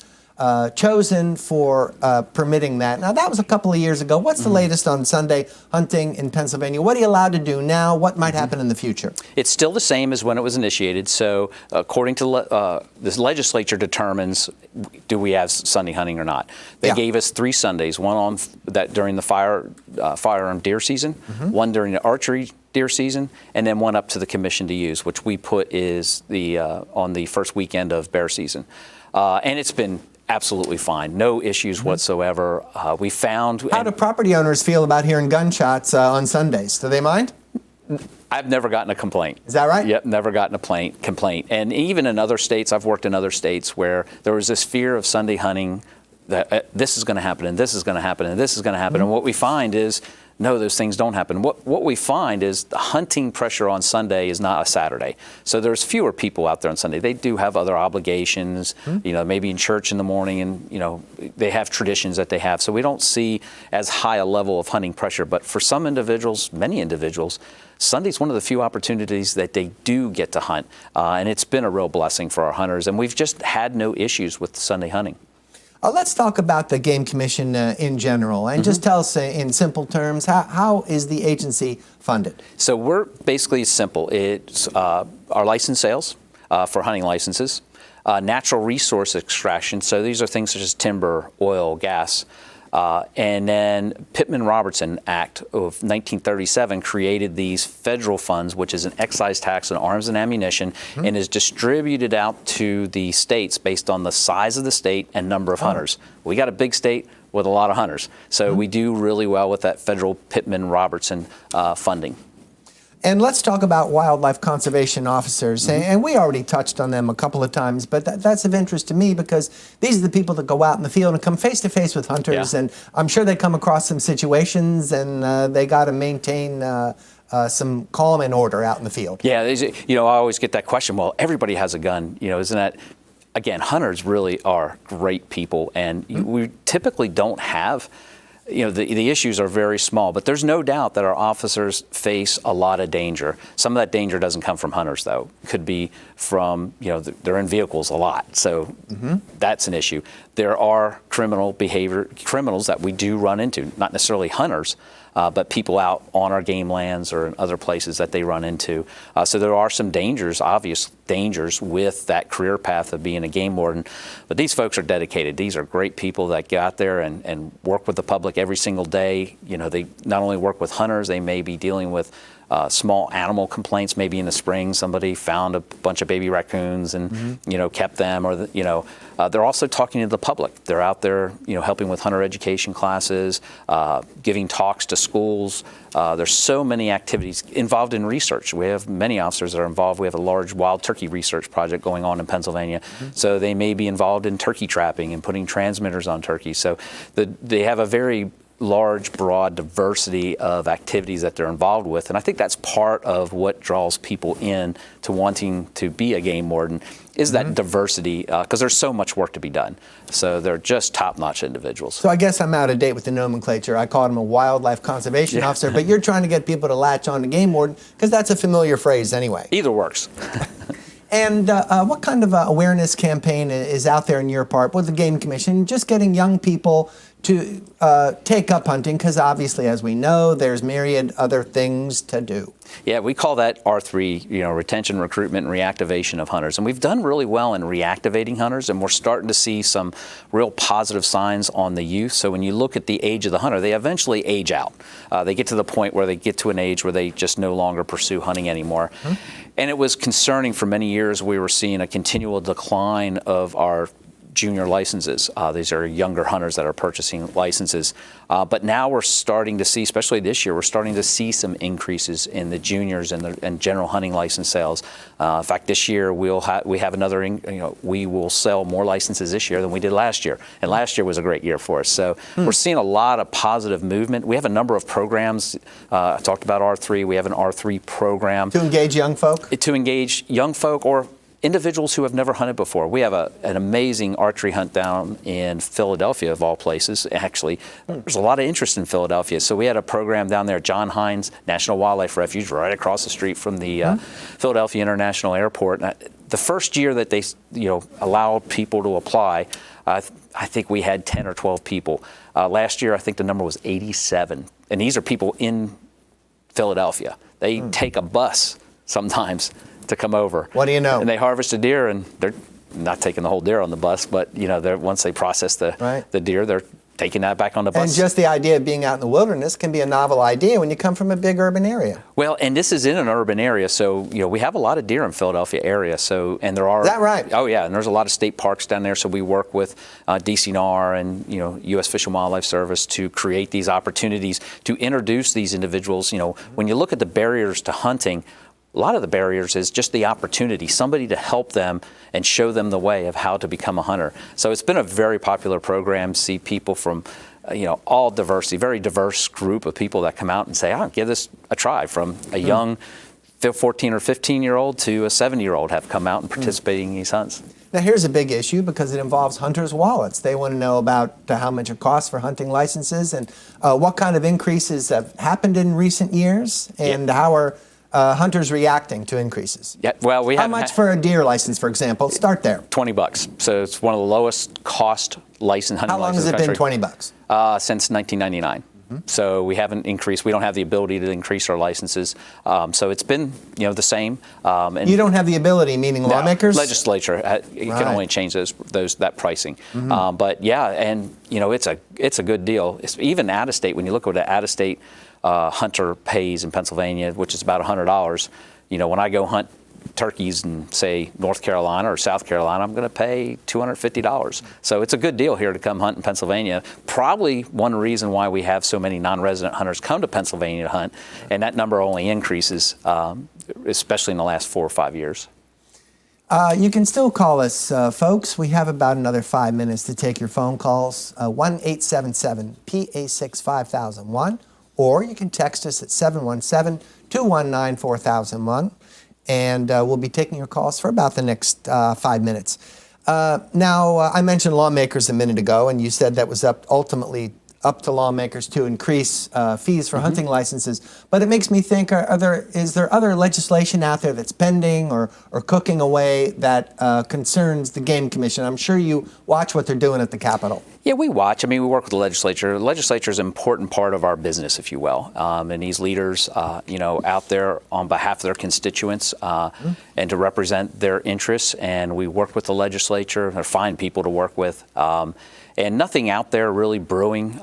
chosen for permitting that. Now, that was a couple of years ago. What's the latest on Sunday hunting in Pennsylvania? What are you allowed to do now? What might happen in the future? It's still the same as when it was initiated. So according to this legislature determines, do we have Sunday hunting or not? They gave us 3 Sundays, one on that during the firearm deer season, one during the archery deer season, and then one up to the commission to use, which we put is the on the first weekend of bear season. And it's been absolutely fine. No issues whatsoever. We found... How do property owners feel about hearing gunshots on Sundays? Do they mind? I've never gotten a complaint. Is that right? Yep, never gotten a complaint. And even in other states, I've worked in other states where there was this fear of Sunday hunting, that this is going to happen, and this is going to happen, and this is going to happen. And what we find is, no, those things don't happen. What we find is the hunting pressure on Sunday is not a Saturday. So there's fewer people out there on Sunday. They do have other obligations, maybe in church in the morning, and, they have traditions that they have. So we don't see as high a level of hunting pressure. But for some individuals, many individuals, Sunday's one of the few opportunities that they do get to hunt. And it's been a real blessing for our hunters. And we've just had no issues with Sunday hunting. Let's talk about the Game Commission in general, and just tell us in simple terms, how is the agency funded? So we're basically simple. It's our license sales for hunting licenses, natural resource extraction. So these are things such as timber, oil, gas. And then Pittman-Robertson Act of 1937 created these federal funds, which is an excise tax on arms and ammunition, and is distributed out to the states based on the size of the state and number of hunters. We got a big state with a lot of hunters, so we do really well with that federal Pittman-Robertson funding. And let's talk about wildlife conservation officers. And we already touched on them a couple of times, but that's of interest to me because these are the people that go out in the field and come face to face with hunters. And I'm sure they come across some situations and they got to maintain some calm and order out in the field. Yeah, I always get that question, well, everybody has a gun, isn't that? Again, hunters really are great people, and we typically don't have the issues are very small, but there's no doubt that our officers face a lot of danger. Some of that danger doesn't come from hunters, though. It could be from, they're in vehicles a lot, so that's an issue. There are criminals that we do run into, not necessarily hunters, but people out on our game lands or in other places that they run into. So there are some obvious dangers with that career path of being a game warden. But these folks are dedicated. These are great people that get out there and work with the public every single day. They not only work with hunters, they may be dealing with small animal complaints. Maybe in the spring somebody found a bunch of baby raccoons and kept them, or they're also talking to the public. They're out there helping with hunter education classes, giving talks to schools. There's so many activities involved in research. We have many officers that are involved. We have a large wild turkey research project going on in Pennsylvania, so they may be involved in turkey trapping and putting transmitters on turkeys. So they have a very large, broad diversity of activities that they're involved with. And I think that's part of what draws people in to wanting to be a game warden is that diversity, because there's so much work to be done. So they're just top-notch individuals. So I guess I'm out of date with the nomenclature. I called him a wildlife conservation officer, but you're trying to get people to latch on to game warden because that's a familiar phrase anyway. Either works. And what kind of awareness campaign is out there in your part with the Game Commission, just getting young people to take up hunting? Because obviously, as we know, there's myriad other things to do. Yeah, we call that R3, retention, recruitment, and reactivation of hunters. And we've done really well in reactivating hunters, and we're starting to see some real positive signs on the youth. So when you look at the age of the hunter, they eventually age out. They get to the point where they get to an age where they just no longer pursue hunting anymore. And it was concerning for many years. We were seeing a continual decline of our junior licenses. These are younger hunters that are purchasing licenses. But now we're starting to see, especially this year, we're starting to see some increases in the juniors and general hunting license sales. In fact, this year we have another, we will sell more licenses this year than we did last year. And last year was a great year for us. So we're seeing a lot of positive movement. We have a number of programs. I talked about R3. We have an R3 program. To engage young folk? To engage young folk or individuals who have never hunted before. We have an amazing archery hunt down in Philadelphia, of all places. Actually, there's a lot of interest in Philadelphia. So we had a program down there, John Hines National Wildlife Refuge, right across the street from the Philadelphia International Airport. And the first year that they allowed people to apply, I think we had 10 or 12 people. Last year, I think the number was 87. And these are people in Philadelphia. They take a bus sometimes to come over. What do you know? And they harvest a deer, and they're not taking the whole deer on the bus, but once they process the deer, they're taking that back on the bus. And just the idea of being out in the wilderness can be a novel idea when you come from a big urban area. Well, and this is in an urban area, so we have a lot of deer in Philadelphia area. So, and there are. Is that right? Oh yeah, and there's a lot of state parks down there. So we work with DCNR and U.S. Fish and Wildlife Service to create these opportunities to introduce these individuals. When you look at the barriers to hunting, a lot of the barriers is just the opportunity, somebody to help them and show them the way of how to become a hunter. So it's been a very popular program. See people from, all diversity, very diverse group of people that come out and say, I'll give this a try. From a young 14 or 15-year-old to a 70-year-old have come out and participating in these hunts. Now here's a big issue because it involves hunters' wallets. They want to know about how much it costs for hunting licenses and what kind of increases have happened in recent years and how are hunters reacting to increases. Yeah, well, How much for a deer license, for example? Start there. $20. So it's one of the lowest cost hunting licenses in the country. How long has it been $20? Since 1999. So we haven't increased. We don't have the ability to increase our licenses. So it's been, the same. And you don't have the ability, meaning lawmakers? Legislature can only change that pricing. But yeah, and it's a good deal. Even out of state, when you look at what an out of state hunter pays in Pennsylvania, which is about $100. When I go hunt turkeys in, say, North Carolina or South Carolina, I'm going to pay $250. So it's a good deal here to come hunt in Pennsylvania. Probably one reason why we have so many non-resident hunters come to Pennsylvania to hunt, and that number only increases, especially in the last 4 or 5 years. You can still call us, folks. We have about another 5 minutes to take your phone calls. 1-877-PA6-5001. Or you can text us at 717-219-4001, and we'll be taking your calls for about the next 5 minutes. Now, I mentioned lawmakers a minute ago, and you said that was ultimately up to lawmakers to increase fees for hunting licenses. But it makes me think, is there other legislation out there that's pending or cooking away that concerns the Game Commission? I'm sure you watch what they're doing at the Capitol. Yeah, we watch. We work with the legislature. The legislature is an important part of our business, if you will. And these leaders, out there on behalf of their constituents and to represent their interests. And we work with the legislature. They're fine people to work with. And nothing out there really brewing.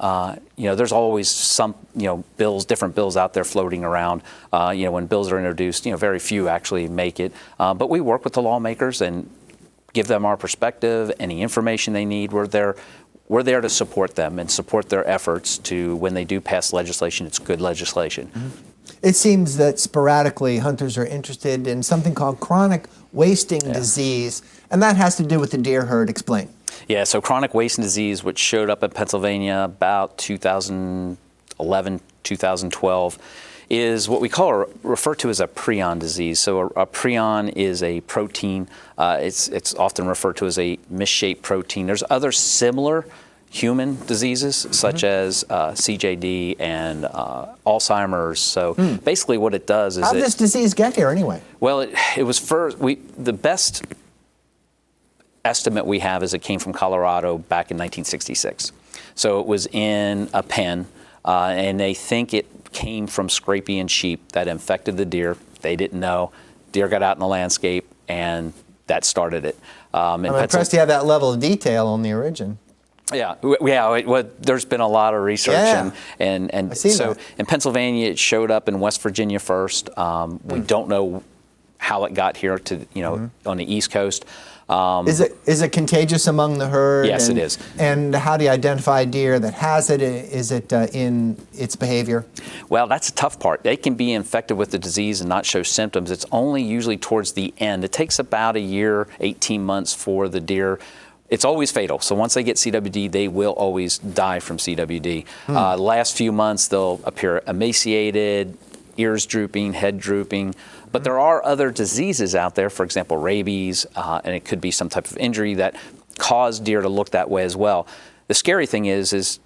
There's always some, different bills out there floating around. When bills are introduced, very few actually make it. But we work with the lawmakers and give them our perspective, any information they need. We're there to support them and support their efforts to, when they do pass legislation, it's good legislation. It seems that sporadically hunters are interested in something called chronic wasting disease, and that has to do with the deer herd. Explain. Yeah, so chronic wasting disease, which showed up in Pennsylvania about 2011, 2012, is what we refer to as a prion disease. So a prion is a protein. It's often referred to as a misshaped protein. There's other similar human diseases such as CJD and Alzheimer's. So basically what it does is... How did this disease get here anyway? Well, it was the best estimate we have is it came from Colorado back in 1966. So it was in a pen, and they think it came from scrapian sheep that infected the deer. They didn't know. Deer got out in the landscape, and that started it. I'm impressed you have that level of detail on the origin. Yeah. There's been a lot of research, and so in Pennsylvania it showed up in West Virginia first. We don't know how it got here to, on the East Coast. Is it contagious among the herd? Yes, it is. And how do you identify a deer that has it? Is it in its behavior? Well, that's the tough part. They can be infected with the disease and not show symptoms. It's only usually towards the end. It takes about a year, 18 months for the deer. It's always fatal. So once they get CWD, they will always die from CWD. Last few months, they'll appear emaciated, ears drooping, head drooping. But there are other diseases out there, for example, rabies, and it could be some type of injury that cause deer to look that way as well. The scary thing is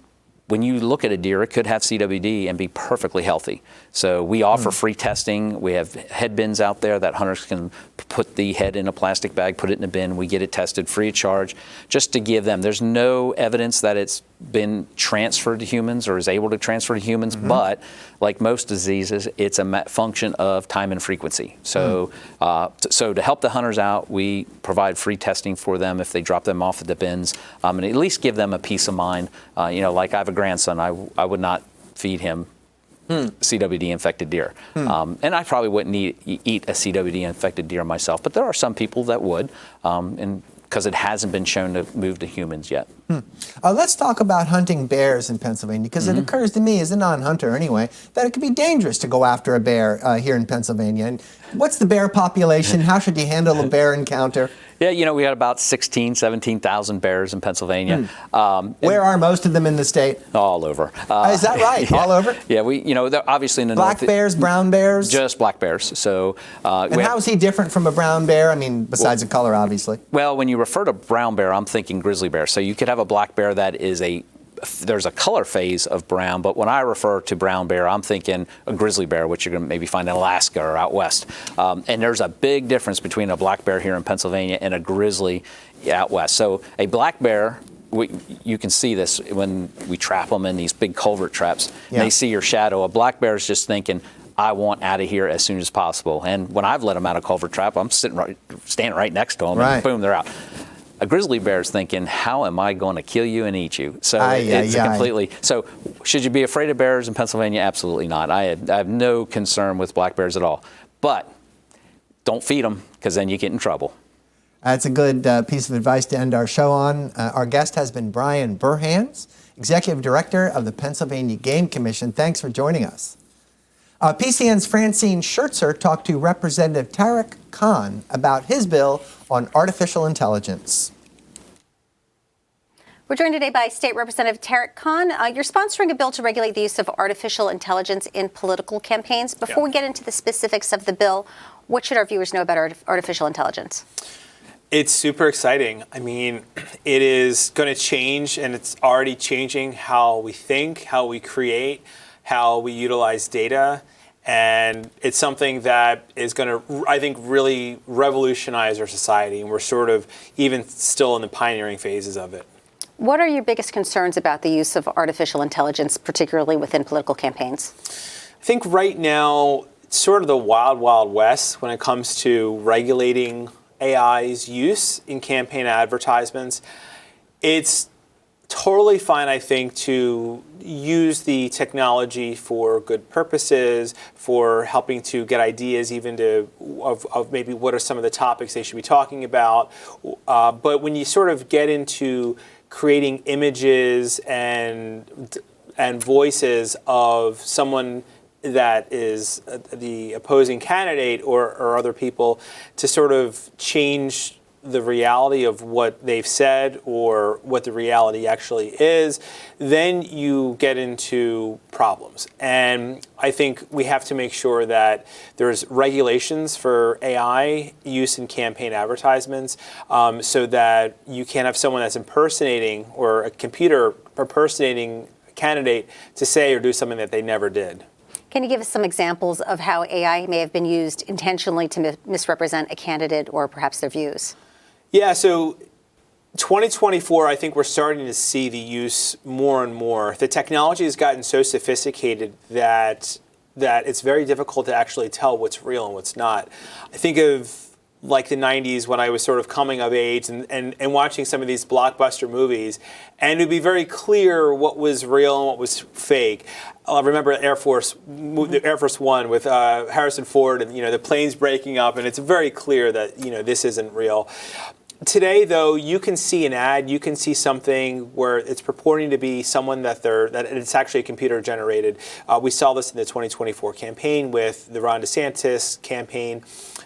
when you look at a deer, it could have CWD and be perfectly healthy. So we offer free testing. We have head bins out there that hunters can put the head in a plastic bag, put it in a bin. We get it tested free of charge just to give them. There's no evidence that it's been transferred to humans or is able to transfer to humans, but like most diseases, it's a function of time and frequency. So, so to help the hunters out, we provide free testing for them if they drop them off at the bins, and at least give them a peace of mind. Like I have a grandson, I would not feed him CWD infected deer. And I probably wouldn't eat a CWD infected deer myself, but there are some people that would, and because it hasn't been shown to move to humans yet. Let's talk about hunting bears in Pennsylvania, because it occurs to me as a non-hunter anyway, that it could be dangerous to go after a bear here in Pennsylvania. And what's the bear population? How should you handle a bear encounter? Yeah, we got about 17,000 bears in Pennsylvania. Where are most of them in the state? All over. Is that right? Yeah. All over? Yeah, they're obviously in the Black north. bears, brown bears? Just black bears. So. And how is he different from a brown bear? I mean, besides the color, obviously. Well, when you refer to brown bear, I'm thinking grizzly bear. So you could have a black bear that is there's a color phase of brown, but when I refer to brown bear, I'm thinking a grizzly bear, which you're going to maybe find in Alaska or out west. And there's a big difference between a black bear here in Pennsylvania and a grizzly out west. So a black bear, you can see this when we trap them in these big culvert traps. And they see your shadow. A black bear is just thinking, I want out of here as soon as possible. And when I've let them out of culvert trap, I'm standing right next to them, and boom, they're out. A grizzly bear is thinking, how am I going to kill you and eat you? So it's completely. So should you be afraid of bears in Pennsylvania? Absolutely not. I have no concern with black bears at all. But don't feed them, because then you get in trouble. That's a good piece of advice to end our show on. Our guest has been Bryan Burhans, Executive Director of the Pennsylvania Game Commission. Thanks for joining us. PCN's Francine Schertzer talked to Representative Tarik Khan about his bill on artificial intelligence. We're joined today by State Representative Tarik Khan. You're sponsoring a bill to regulate the use of artificial intelligence in political campaigns. Before we get into the specifics of the bill, what should our viewers know about artificial intelligence? It's super exciting. I mean, it is going to change, and it's already changing how we think, how we create, how we utilize data. And it's something that is going to, I think, really revolutionize our society. And we're sort of even still in the pioneering phases of it. What are your biggest concerns about the use of artificial intelligence, particularly within political campaigns? I think right now, it's sort of the wild, wild west when it comes to regulating AI's use in campaign advertisements. It's totally fine, I think, to use the technology for good purposes, for helping to get ideas even of maybe what are some of the topics they should be talking about. But when you sort of get into creating images and voices of someone that is the opposing candidate or other people to sort of change the reality of what they've said or what the reality actually is, then you get into problems. And I think we have to make sure that there's regulations for AI use in campaign advertisements, so that you can't have someone that's impersonating or a computer impersonating a candidate to say or do something that they never did. Can you give us some examples of how AI may have been used intentionally to misrepresent a candidate or perhaps their views? Yeah, so 2024, I think we're starting to see the use more and more. The technology has gotten so sophisticated that it's very difficult to actually tell what's real and what's not. I think of like the 90s when I was sort of coming of age and watching some of these blockbuster movies, and it'd be very clear what was real and what was fake. I remember Air Force One with Harrison Ford, and the planes breaking up, and it's very clear that this isn't real. Today, though, you can see an ad, you can see something where it's purporting to be someone that it's actually a computer generated. We saw this in the 2024 campaign with the Ron DeSantis campaign.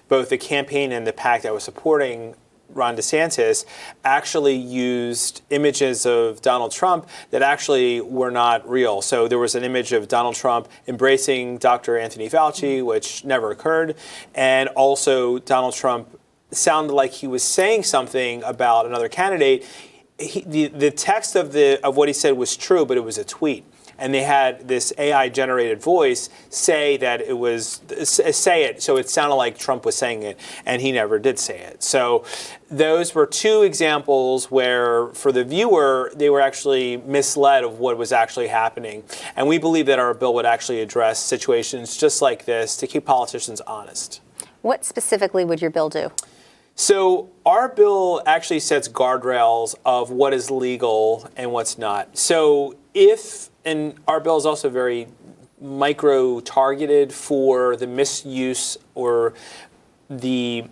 Both the campaign and the PAC that was supporting Ron DeSantis actually used images of Donald Trump that actually were not real. So there was an image of Donald Trump embracing Dr. Anthony Fauci, which never occurred, and also Donald Trump sounded like he was saying something about another candidate. The text of what he said was true, but it was a tweet. And they had this AI-generated voice say it, so it sounded like Trump was saying it, and he never did say it. So those were two examples where, for the viewer, they were actually misled of what was actually happening. And we believe that our bill would actually address situations just like this to keep politicians honest. What specifically would your bill do? So our bill actually sets guardrails of what is legal and what's not. So and our bill is also very micro-targeted for the misuse or the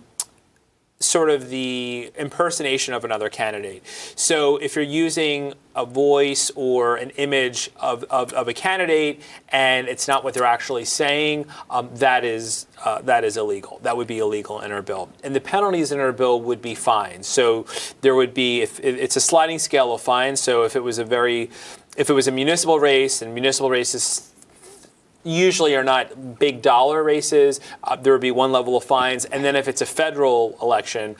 sort of the impersonation of another candidate. So if you're using a voice or an image of a candidate and it's not what they're actually saying, that is illegal. That would be illegal in our bill. And the penalties in our bill would be fines. So there would be, if it's a sliding scale of fines. So if it was a municipal race, and municipal races usually are not big dollar races, there would be one level of fines. And then if it's a federal election,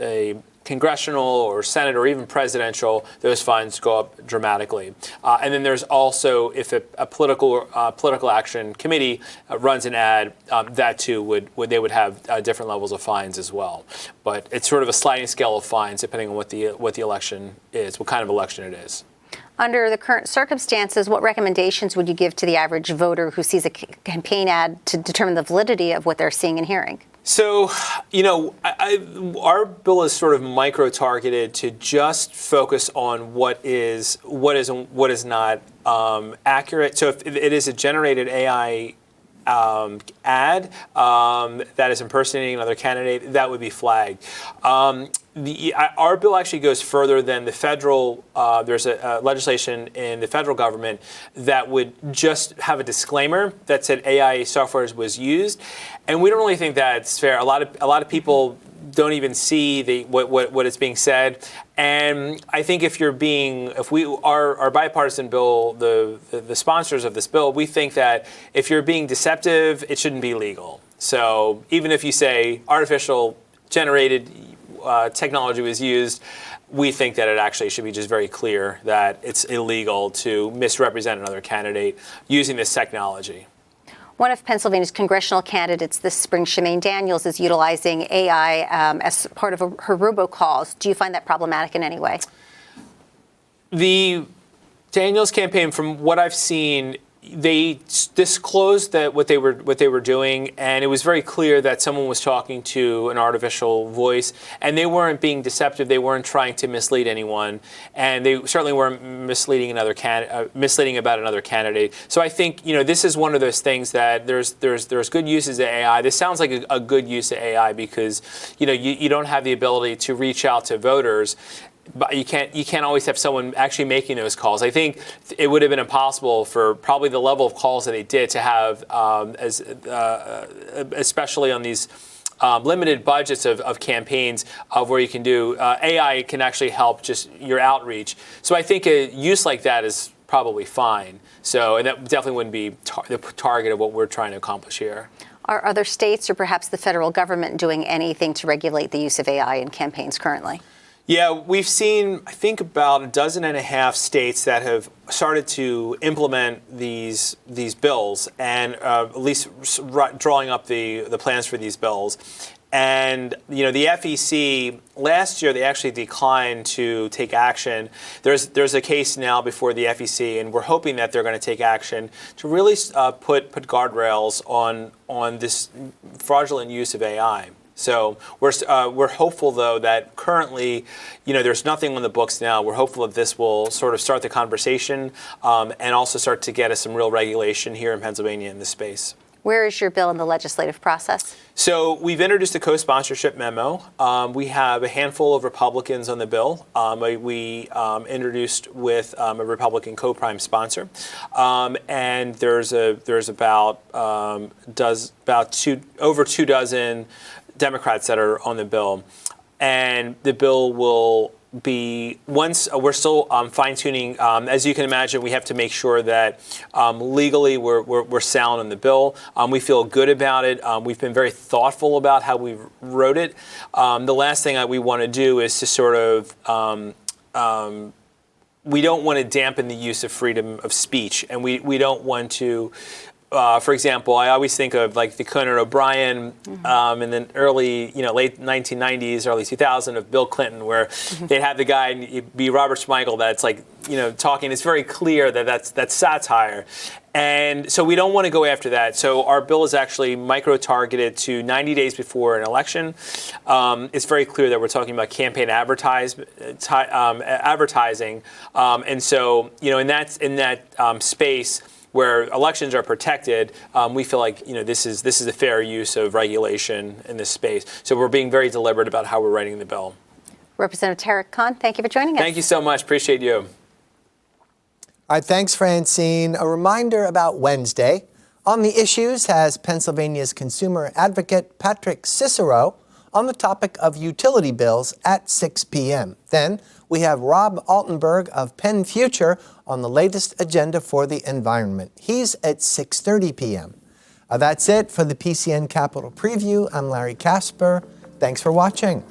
a congressional or Senate or even presidential, those fines go up dramatically. And then there's also, if a political action committee runs an ad, that too they would have different levels of fines as well. But it's sort of a sliding scale of fines depending on what the election is, what kind of election it is. Under the current circumstances, what recommendations would you give to the average voter who sees a campaign ad to determine the validity of what they're seeing and hearing? So, our bill is sort of micro-targeted to just focus on what is not accurate. So if it is a generated AI ad that is impersonating another candidate, that would be flagged. Our bill actually goes further than the federal. There's a legislation in the federal government that would just have a disclaimer that said AI software was used, and we don't really think that's fair. A lot of people don't even see what is being said, and I think our bipartisan bill, the sponsors of this bill, we think that if you're being deceptive, it shouldn't be legal. So even if you say artificial generated technology was used, we think that it actually should be just very clear that it's illegal to misrepresent another candidate using this technology. One of Pennsylvania's congressional candidates this spring, Shemaine Daniels, is utilizing AI as part of her robocalls. Do you find that problematic in any way? The Daniels campaign, from what I've seen, they disclosed that what they were doing, and it was very clear that someone was talking to an artificial voice, and they weren't being deceptive. They weren't trying to mislead anyone, and they certainly weren't misleading about another candidate. So I think this is one of those things that there's good uses of AI. This sounds like a good use of AI because you don't have the ability to reach out to voters. But you can't always have someone actually making those calls. I think it would have been impossible for probably the level of calls that they did to have, especially on these limited budgets of campaigns of where you can do AI can actually help just your outreach. So I think a use like that is probably fine. So, and that definitely wouldn't be the target of what we're trying to accomplish here. Are other states or perhaps the federal government doing anything to regulate the use of AI in campaigns currently? Yeah, we've seen, I think, about 12.5 states that have started to implement these bills and at least drawing up the plans for these bills. And, the FEC, last year, they actually declined to take action. There's a case now before the FEC, and we're hoping that they're going to take action to really put guardrails on this fraudulent use of AI. So we're hopeful, though, that currently, there's nothing on the books now. We're hopeful that this will sort of start the conversation and also start to get us some real regulation here in Pennsylvania in this space. Where is your bill in the legislative process? So we've introduced a co-sponsorship memo. We have a handful of Republicans on the bill. We introduced with a Republican co-prime sponsor, and there's about over 2 dozen Democrats that are on the bill, and the bill will be once we're still fine-tuning. As you can imagine, we have to make sure that legally we're sound on the bill. We feel good about it. We've been very thoughtful about how we wrote it. The last thing that we want to do is to sort of we don't want to dampen the use of freedom of speech, and we don't want to. For example, I always think of like the Conan O'Brien in the late 1990s, early 2000s of Bill Clinton, where they'd have the guy be Robert Smigel that's like, talking. It's very clear that that's satire. And so we don't want to go after that. So our bill is actually micro-targeted to 90 days before an election. It's very clear that we're talking about campaign advertising. And so, in that space, where elections are protected, we feel like this is a fair use of regulation in this space. So we're being very deliberate about how we're writing the bill. Representative Tarik Khan, thank you for joining us. Thank you so much. Appreciate you. All right, thanks, Francine. A reminder about Wednesday. On the Issues has Pennsylvania's consumer advocate Patrick Cicero on the topic of utility bills at 6 p.m. Then we have Rob Altenberg of Penn Future on the latest agenda for the environment. He's at 6:30 p.m. That's it for the PCN Capitol Preview. I'm Larry Kasper. Thanks for watching.